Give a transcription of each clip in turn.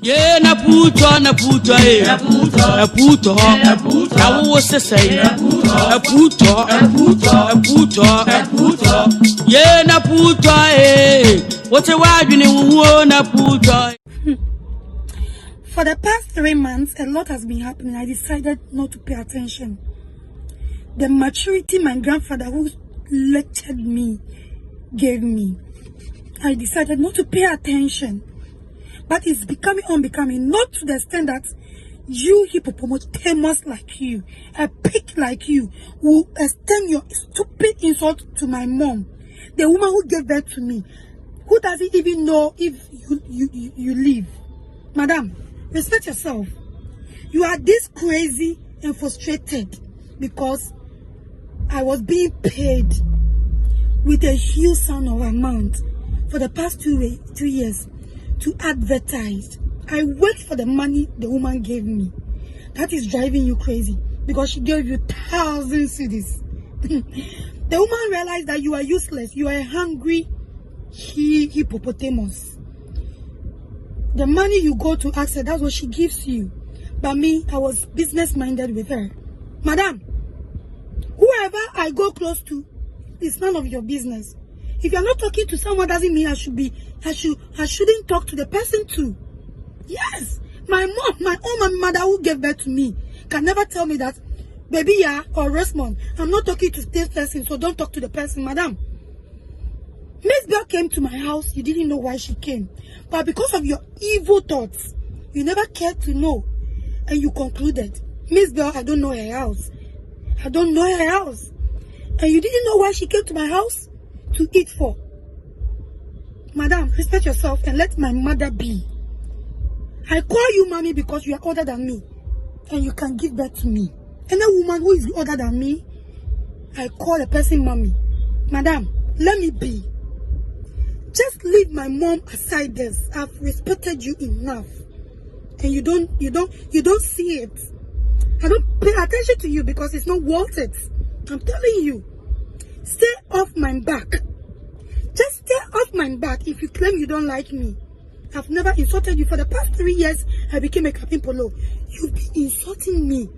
Yeah, na puto, eh. Na puto. Na wo se say. Na puto. Yeah, na puto, eh. What a word you know, na puto. For the past 3 months, a lot has been happening. I decided not to pay attention. The maturity my grandfather who lectured me gave me, I decided not to pay attention. But it's becoming unbecoming, not to the extent that you hippopotamus like you, a pig like you, will extend your stupid insult to my mom, the woman who gave birth to me, who doesn't even know if you live. Madam, respect yourself. You are this crazy and frustrated because I was being paid with a huge sum of amount for the past 2 years to advertise. I worked for the money the woman gave me. That is driving you crazy because she gave you 1,000 cedis. The woman realized that you are useless. You are a hungry hippopotamus. The money you go to ask her, that's what she gives you. But me, I was business minded with her. Madam, whoever I go close to, it's none of your business. If you're not talking to someone, doesn't mean I shouldn't talk to the person too. Yes, my own mother who gave birth to me can never tell me that, baby, yeah, or Rosamond, I'm not talking to this person, so don't talk to the person. Madam, Miss Bell came to my house. You didn't know why she came, but because of your evil thoughts, you never cared to know, and you concluded, Miss Bell, I don't know her house. I don't know her house. And you didn't know why she came to my house? To eat for. Madam, respect yourself and let my mother be. I call you mommy because you are older than me and you can give birth to me. Any woman who is older than me, I call the person mommy. Madam, let me be. Just leave my mom aside this. I've respected you enough. And you don't see it. I don't pay attention to you because it's not worth it. I'm telling you. Stay off my back. Just stay off my back if you claim you don't like me. I've never insulted you. For the past 3 years, I became a Akuapem Poloo. You've been insulting me.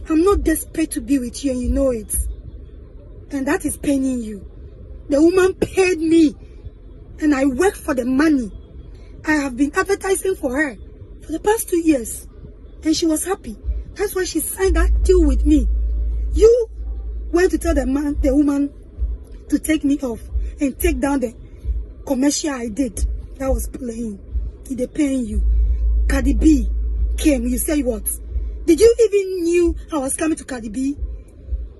I'm not desperate to be with you and you know it. And that is paining you. The woman paid me and I work for the money. I have been advertising for her for the past 2 years and she was happy. That's why she signed that deal with me. You went to tell the woman to take me off and take down the commercial I did that was playing. They're paying you. Cardi B came. You say what? Did you even knew I was coming to Cardi B?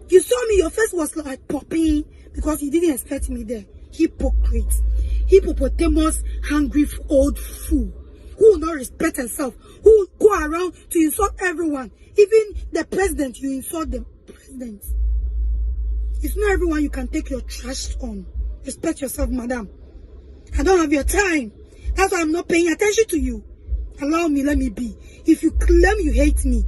You saw me. Your face was like popping because you didn't expect me there. Hypocrite, hippopotamus, hungry old fool who will not respect herself, who will go around to insult everyone, even the president. You insult the president. It's not everyone you can take your trash on. Respect yourself, madam. I don't have your time. That's why I'm not paying attention to you. Allow me, let me be. If you claim you hate me,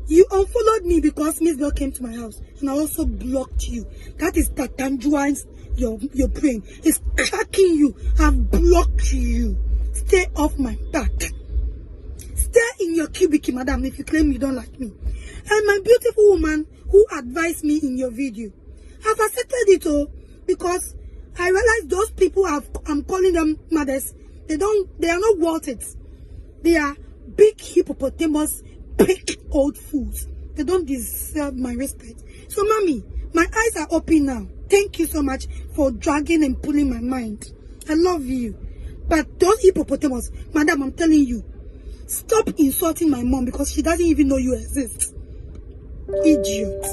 you unfollowed me because Miss Bell came to my house and I also blocked you. That is that tangerines your brain. It's cracking you. I've blocked you. Stay off my back. Stay in your cubicle, madam, if you claim you don't like me. And my beautiful woman who advised me in your video, I've accepted it all because I realize those people I'm calling them mothers, they are not worth it. They are big hippopotamus, big old fools. They don't deserve my respect. So mommy, my eyes are open now. Thank you so much for dragging and pulling my mind. I love you. But those hippopotamus, madam, I'm telling you, stop insulting my mom because she doesn't even know you exist. Idiot.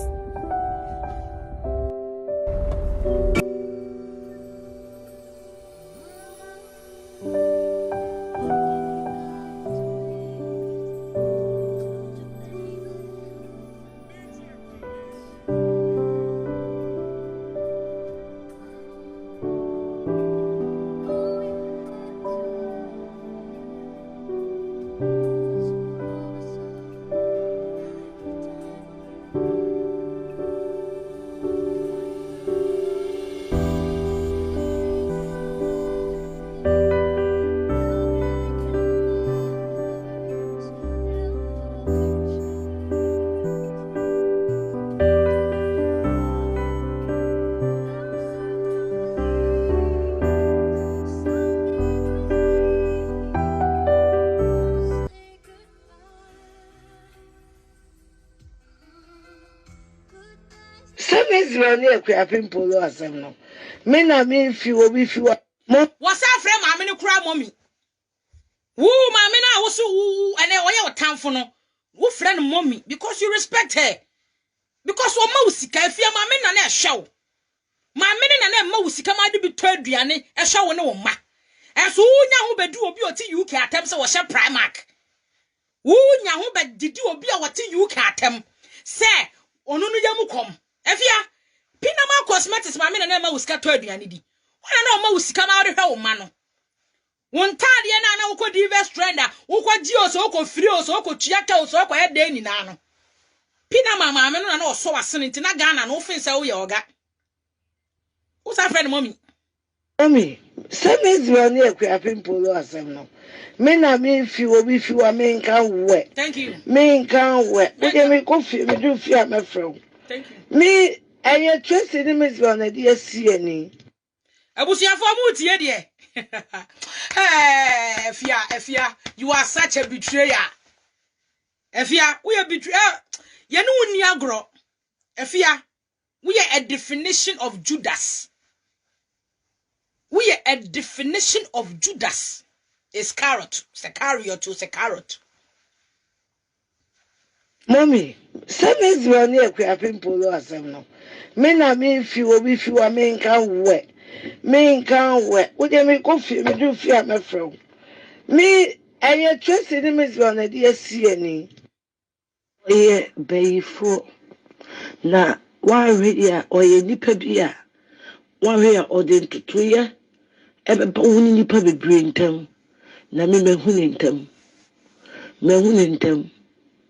Israel near Akuapem Poloo asem no. Me na me fi obi fi wa. What's our friend mammy no cry mommy? Woo, mammy na also woo and then why time for no. Woo friend mommy because you respect her. Because what mousika if your mammy na show. Mammy na mousika might be third diane a show no ma. And so nya who be do obi oti you can attempt so share Primark. Woo nya who be did you obi what you can attempt. Say, onu no yamu kom. Afia Pinama cosmetics mammy na mousika third diane di. Why no mousika ma de hwe ma no. Won tade na na ukọ divers trender, ukọ gio so ukọ free so ukọ chiaka so ukọ head ni na no. Pina mama me no na oso wasene nti na Ghana no ofin se wo ye oga. Who's our friend mommy? Mommy, some Israel near Akuapem Poloo asem no. Me na me fi obi fi wa me nkan we. Thank you. Me nkan we. We dey me coffee me do fi am frɛ. Thank you. Me aye Tracy ni Israel na dey sie ni. Abusiafo mu tie de. Afia, you are such a betrayer. Afia, we are betrayer. You know ni agro. Afia, we are a definition of Judas. We are a definition of Judas. It's carrot. It's a carrot. Mommy, some Israel near Akuapem Poloo asem no. Me na me fi obi fi wa me nkan we. Me nkan we. We dey me coffee me do fi am frɛ. Me aye Tracy ni Israel na dey sie ni. Oye bayifo na one radio oye nipa bia one radio ode ntutuye ebe ba woni nipa bebre ntam na me mehu ne ntam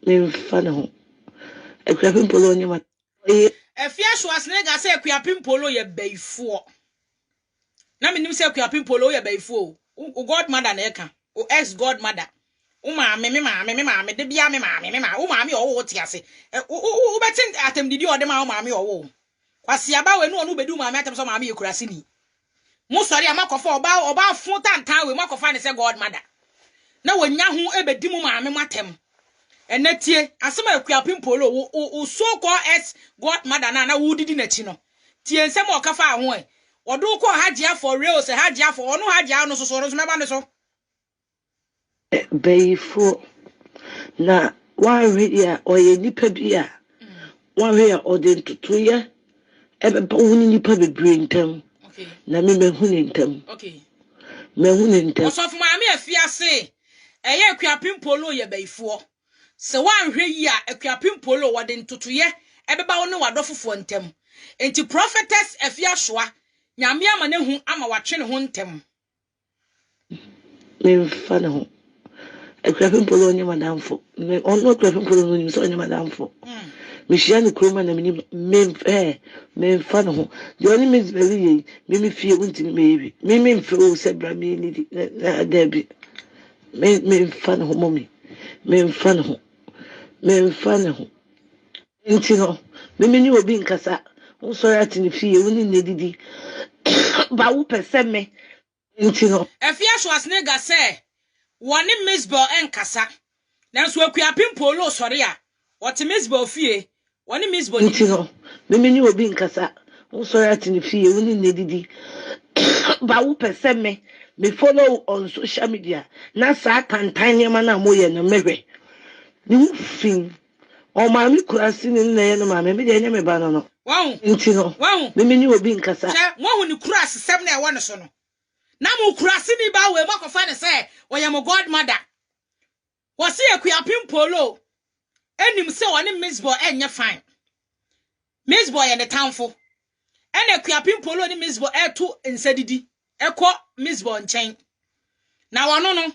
me mfa ne ho Akuapem Poloo nyama oye Afia Schwar ga say Akuapem Poloo ye bayifo na me nim say Akuapem Poloo ye bayifo o godmother na eka o ex godmother o maame de bia me maame o maame o ti ase o betin atem didi o de ma o maame o kwase aba we no bedu maame atem so maame ye kurase ni mo sori amakofa oba fun tantan we makofa ne say godmother na wonya ho ebedi mu maame matem enetie asema Akuapem Poloo o so called ex godmother na wudidi na chi no tie nsem o kafa ho e odo ko hajia for real say hajia for ono hajia no so meba ne so bayifo na one radio oye nipa bia one radio ode ntutuye ebe ba woni nipa bebre ntam na me mehu ne ntam mehu ne ntam osof maame afia se eye Akuapem Poloo ye bayifo se wan hwe yi a Akuapem Poloo wode ntutuye ebe ba woni wadofofo ntam enti prophetess Afia Schwar nyame ama ne hu ama watwe ne ho ntam me mfa ne ho Akuapem Poloo nyama damfo me ono Akuapem Poloo no nyim so nyama damfo me hia ne kroma na me mfa ne ho de oni me zbeli yi me fie wuntimi me yebi me mfe o se bra me ni na dabi me mfa ne ho mommy me mfa ne ho enti no me ni obi nkasa wo so ya tini fie woni ne didi ba wo pese me enti no Afia Schwar ga say woni misbel enkasa nanso Akuapem Poloo sori a wote misbel fie woni misbel enti no me ni obi nkasa wo so ya tini fie woni ne didi ba wo pese me follow on social media na sa kantan nyama na moye no mehwe ni ufin o ma mi kurasi ni na ye no ma me de nyame ba no wow enti no wow me ni obi nkasa che wo ni kurasi sem na e wo no so no na mo kurasi ni ba we makofa ne say wo ye mo godmother wo se Akuapem Poloo enim se woni misbel enye fine misbel ye ne tamfo ene Akuapem Poloo ni misbel eto nsadidi ekọ misbel nchen na wono no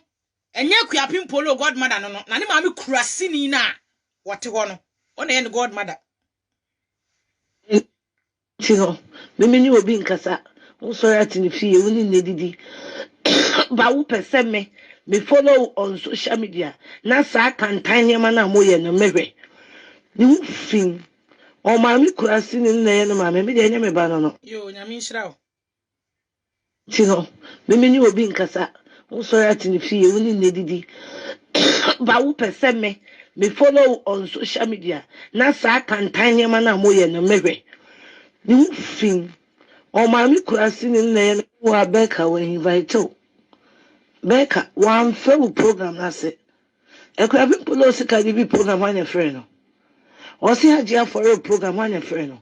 enye Akuapem Poloo godmother no na ne maame kurasi ni na wote ho no ona ye ne godmother tino me ni obi nkasa wo so ya tini fie woni ne didi ba wo pese me follow on social media na sa kantan nyama na moye no mehwe ni ufin o ma mi kurasi ni na ye no ma me de nyame ba no yo nyame nshira o tino me ni obi nkasa wo so ya tini fie woni ne didi ba wo pese me follow on social media na sa kantan nyama na moye no mehwe New thing. Oh, mammy crossing in there, who are Becca when invite to. Becca, one fellow program, I said. Akuapem Poloo Sikadibi program, one a friend. Or see a for a program, one a friend.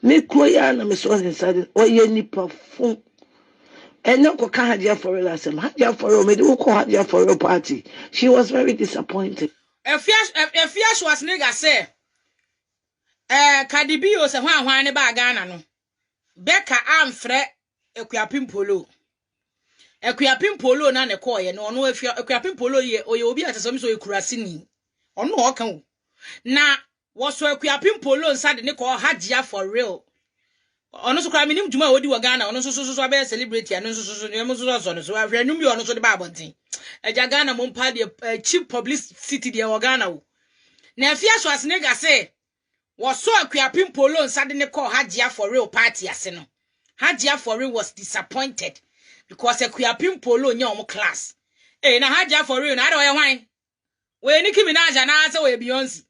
Make Koya and Miss was inside, or ye nipper phone. And no coca had for a lesson, had for a medical had for a party. She was very disappointed. Afia Schwar nigga say, Cardi B was a one ba Ghana no. Becca am fre Akuapem Poloo. Akuapem Poloo na ne call ye no no Akuapem Poloo ye o ye obi atesem so ekurase ni. Ono o kan. Na wo so Akuapem Poloo nsade ne call hajia for real. Ono so kra minim djuma odi wo Ghana ono so be celebrate ya no so ne mo so so ahwe anum bi ono so de ba abonten. Eja Ghana mo mpa de cheap publicity de wo Ghana wo. Na Afia Schwar nigga say was so Akuapem Poloo nsade ne call hajia for real party ase no. Hajia for real was disappointed because Akuapem Poloo nya omo class. Eh na Hajia for real na do ye hwan. We Nicki Minaj na say we Beyonce.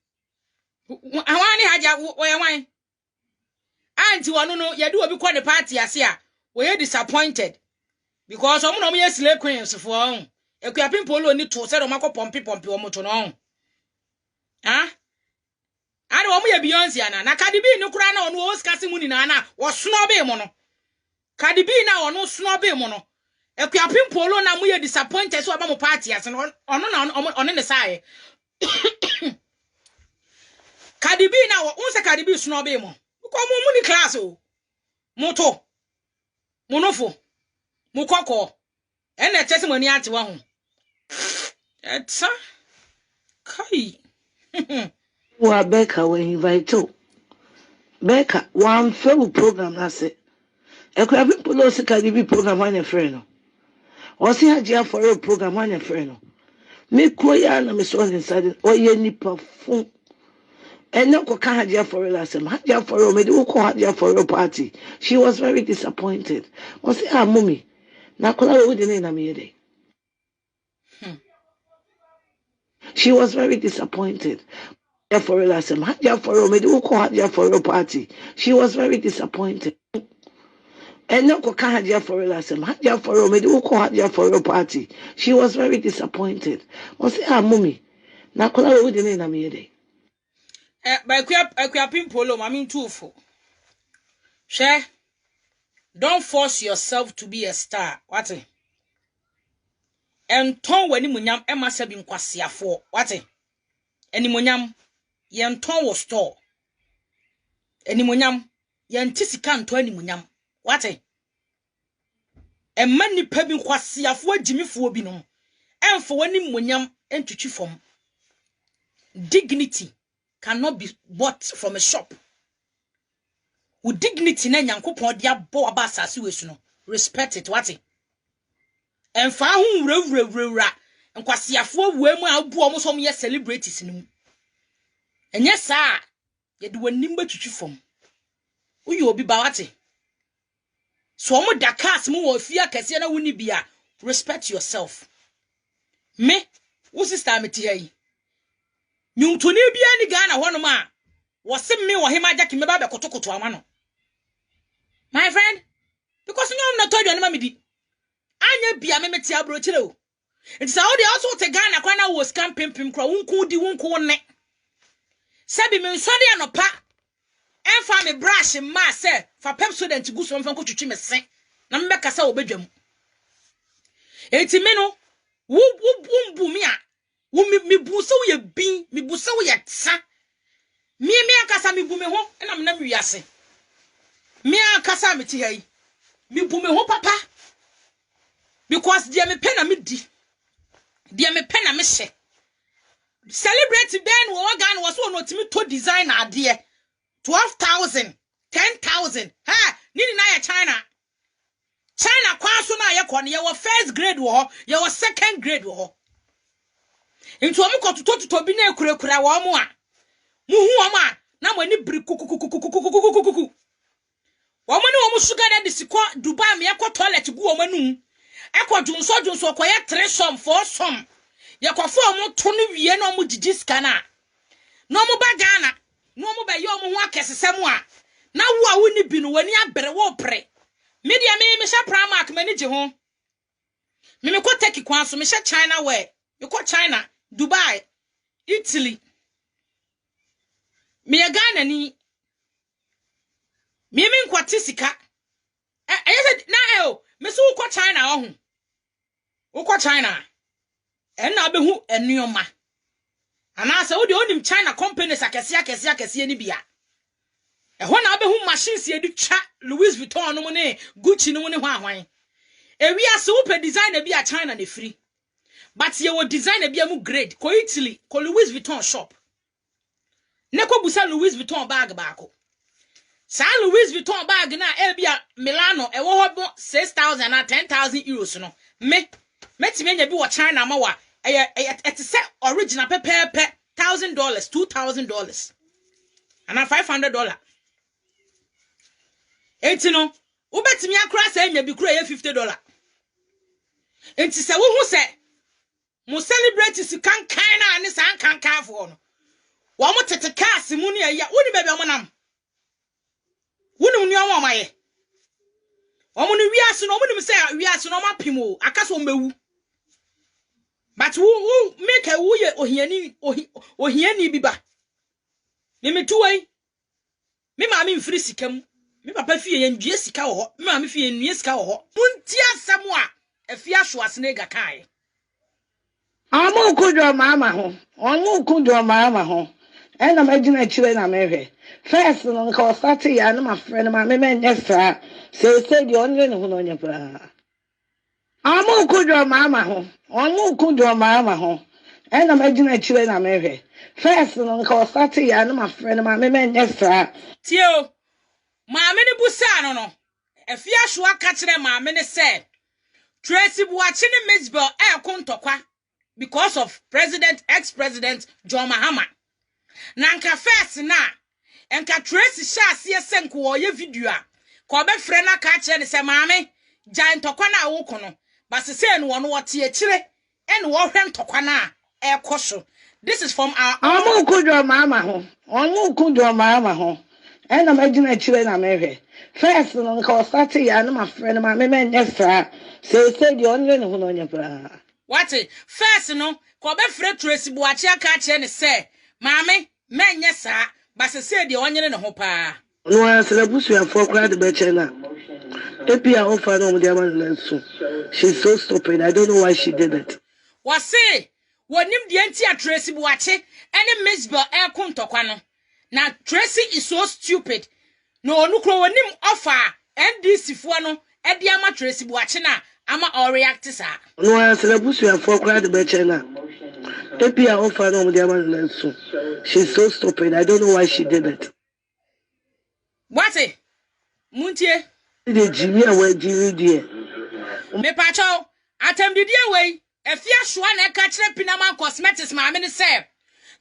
Hwan ni Hajia we hwan. Auntie wanu no ye do obi kwa the party ase a we disappointed because omo no ye slay queens for on. Akuapem Poloo ni to say do makọ pompi omo to no. Ah? Ade omo ye Beyonce na Cardi B no kura na ono o skase mu ni na wo snob e mo no. Cardi B na ono snob e mo no. Akuapem Poloo na mu ye disappointed so aba mo party ase no ono na ono ne sai. Cardi B na wo unse Cardi B snob e mo. Ko mu ni class o. Moto. Monofo. Mukoko. Ene chese mo ni ate wa ho. Etsa. Kai. Who are Becca when invite to. Becca, one fellow program, I said. Akuapem Poloo Sikadibi program, one a friend. Or see a for a program, one a friend. Make Koya and Miss was inside, or ye nipper phone. And no coca had for a lesson, had for a medical had for a party. She was very disappointed. Or see her mummy. Nakola wouldn't name me a day. She was very disappointed. For a lesson, had for a medical had for a party. She was very disappointed. And no coca had for a lesson, had for a medical had for a party. She was very disappointed. Or see her mummy. Nakola wouldn't name me a day. By Akuapem Poloo, I mean too for. Share. Don't force yourself to be a star. What? And ton when munyam Emma sabin kwasia for. What? Any munyam yen ton was store. Any munyam yen tisikan to any munyam. What? And many pebin kwasia for Jimmy for binom. And for any munyam and to from. Dignity cannot be bought from a shop. With dignity na Nyankopon dia bo aba asase wesu no. Respect it, what? And fa hu wura nkwasiafo wemu abu omo so ye celebrities ni. Enye sa ye de wanim batwitwi fom. Uyi obi ba wate. So omo dakas mu wo fia kase na woni bia. Respect yourself. Me, wo sister me ti yi. Nyuntoni bia ni Ghana hono ma. Wo se me wo hema jaki me ba be kotokoto ama no. My friend, because nyom na told you na medi. Anya bia me meti abro kire o. It is all the also te Ghana kwa na wo scam pimpim kra wonku di wonku ne. Sabi me nsode anopa. Enfa me brush ma se fa pep student gu so mfa nkotwitwi me sen. Na me kasa obedwam. Enti me no wo bu mi a wo mi bu so ye bin, mi bu so ye tsa. Mi akasa mi bu me ho na me na mi wiase. Mi akasa me ti hai. Mi bu me ho papa. Because dia me pena me di. Dia me pena me hye. Celebrate ben wo Ghana was so no timi to design ade. 12,000, 10,000. Ha, nini na ya China. China kwa so na ye kone ye wo first grade wo, ye wo second grade wo. Into omo kototo bi na ekurakura wo mo a. Muhu wo ma na mo ani biri kukukukukukukukukukuku. Wo mo ni wo mo sugar daddy sikọ Dubai me ekọ toilet gu wo manum. Ekọ junso koye 3 som 4 som. Ye kwafo omo to no wie na omo gigi scanner. No mo ba Ghana, no mo ba ye omo ho akesesem a. na wo a woni bi no wani abere wo pre media me sha Primark mani je ho me ko take kwan so me sha China wear me ko China Dubai Italy me ya Ghana ni me nkwati sika na me so ko China ho wo ko China na behu enuoma ana se wo de onim China companies akese ni bia ehona na behu machines ye di twa Louis Vuitton no ne Gucci no ne ho ahwan ewi ase wo pe designer bi a China na free but ye wo designer bi amu grade ko Italy ko Louis Vuitton shop ne ko busa Louis Vuitton bag baako sa Louis Vuitton bag na e bia Milano e wo ho 6,000 na 10,000 euros no metime nya bi wo China ma wa it is original pepe $1,000 $2,000 and $500 etino ubetimi akra say nya bi kura ye $50 enti se wo hu se mo celebrate si kan na ani san kan fo no wo mo tete cars mu ne ya woni bebe mo nam woni mu nwa mo maye wo mo no wiase no mo nim se wiase no mapimo akaso mewu but who make a woo ohiani biba ni metuwai me ma me mfiri sikam me papa fie ye ndue sika wo ho me ma me fie ndue sika wo ho munti asem a Afia Schwar snega kai Amu kudo mama ho omu kudo mama ho ena magina chire na mehwe first no nka start ya na my friend ma me nyesa say di onye ne ho no nya pra Amu kudo mama ho omu kudo mama ho ena magina chire na mehwe first no nka start ya na my friend ma me nyesa tio ma me ne busa no Afia Schwar ka kire ma me ne say Tracy Buachi ne Mizbel kontokwa because of ex-president John Mahama. Nanka first na enka Tracy sha sie senko wo ye video a ko be frɛ na ka kire ne se maame giant tokwa na wo kono bas se no wono wote a kire ene wo hwɛ ntokwa na ekoso. This is from our Amu kudo mama ho omu kudo mama ho ena magina kire na mehwe first no nka start ya na my friend ma me nyesa say di onye ne ho no nya pra what first no ko be frɛ Tracy Buachi aka kire ne se maame menye sa bas se di onye ne ho pa no answer busu afọ kra de be chena epia ofa no mo dia man lansu she's so stupid. I don't know why she did it. What say wonim de anti a Tracy Buachi ene Mizbel kontokwa no na Tracy is so stupid no onukro wonim offer NDC fo no e de ama Tracy Buachi na ama all react sa no answer busu afọ kra de be chena epia ofa no mo dia man lansu she's so stupid. I don't know why she did it. What say muntie the Jimmy away Jimmy dear me pacho atem de die we Afia Schwar na ka kire Pinama Cosmetics ma me ne say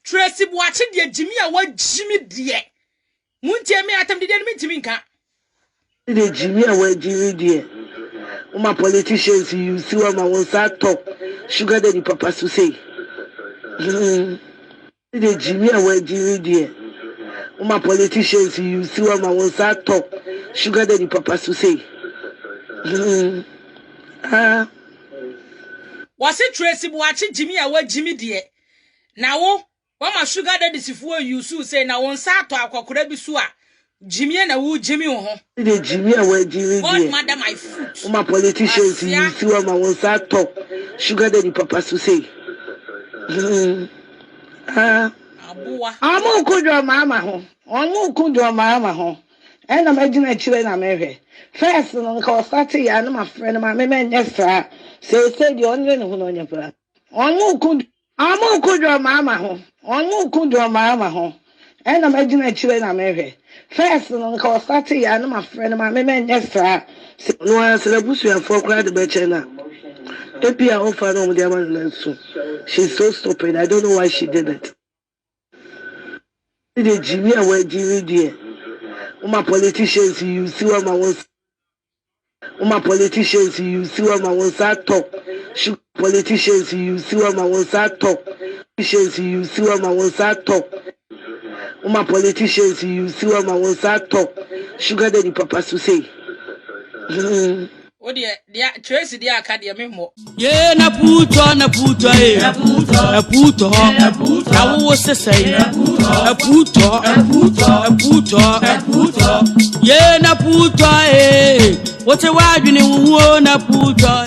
Tracy Buachi de Jimmy away Jimmy dear muntie me atem de die me ntimi nka the Jimmy away Jimmy dear my politicians you see what my one start talk sugar daddy papa to say the Jimmy away Jimmy dear my politicians you see what my one start talk sugar daddy papa to say was it Tracy Buachi Jimmy away Jimmy dear na wo ma sugar daddy sifuo you say na won sa to akokora bi so a Jimmy na wo Jimmy ho the Jimmy away Jimmy dear madam my foot my politicians you see what my one start talk sugar daddy papa to say abuwa amu kudo mama ho omu kudo mama ho ena magina chire na mehwe first no nka start ya na my friend ma me nyesa say di onye ne ho no nya pra amu kudo mama ho omu kudo mama ho ena magina chire na mehwe first no nka start ya na my friend ma me nyesa no answer busu afọ kra de be chena epia ofa no mo dia man lansu she's so stupid. I don't know why she did it. The Jimmy away Jimmy dear my politicians you see what my one my politicians you see what my one start talk politicians you see what my one start talk politicians you see what my one start talk my politicians you see what my one start talk sugar daddy papa so say. O dia Tracy dia aka dia memo. Ye na puto na puto na puto na wo sesai na puto ye na puto wote wadwene wo na puto